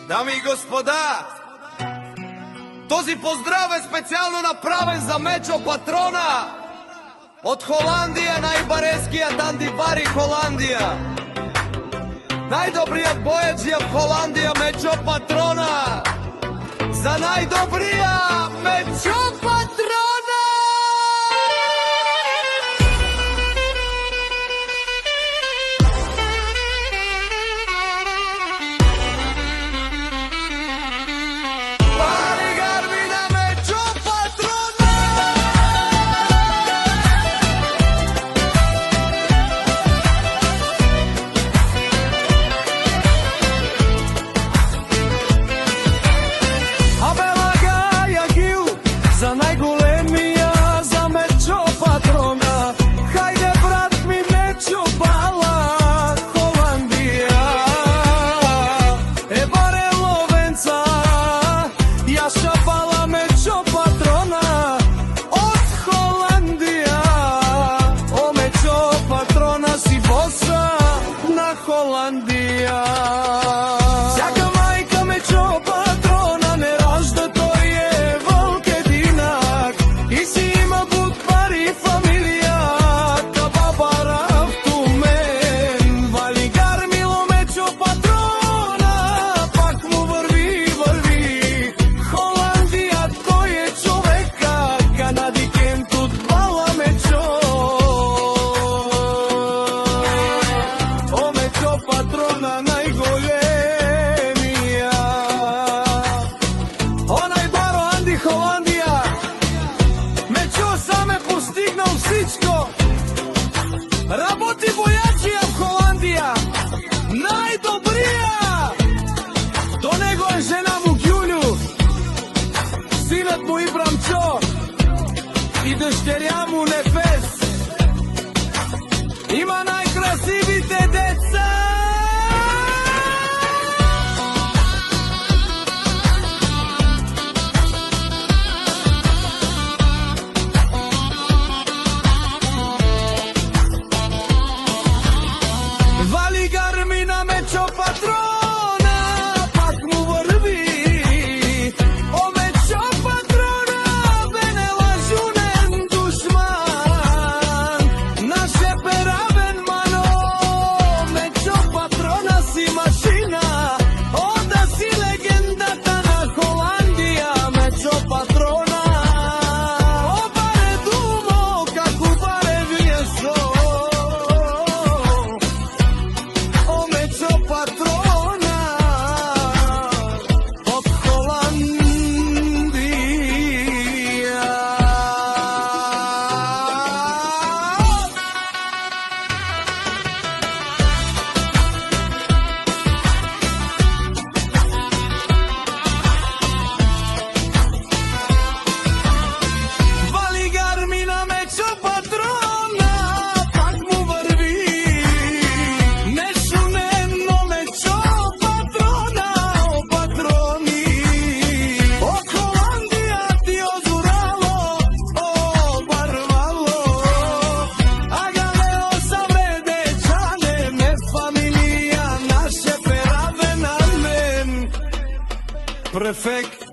Дами и господа, този поздрав е специално направен за Мечо Патрона од Холандија, најбарескиот андибари Холандија. Најдобриот бојаджија в Холандија, Мечо Патрона. За најдобриот Мечо Патрона! Холандија. Сјака мајка Мечо Патрона не ражда, тој е волк единак и си има буд пари фамилија, та баба рафтумен. Вали гармило Мечо Патрона, пак му врви. Холандија, тој е човека, Канади кентут бала Мечо. Патрона најголемија, онај баро Анди Холандија, Мечо сам е постигнал всичко. Работи бојаджија в Холандија, најдобрија. До него е жена му Ѓулју, синот му Ибрамчо и дъщерја му Нефес. Има најкрасивите деца. Вали гармина Мечо Патрона, пак му врви. О Мечо Патрона, бе не лажунен душман, наше перавен мано. Мечо Патрона си машина, ода си легендата на Холандија. Мечо Патрона, о баре думо, како баре виесо. Патрона од Холандија. Вали гармина Мечо Патрона, пак му врви. Префект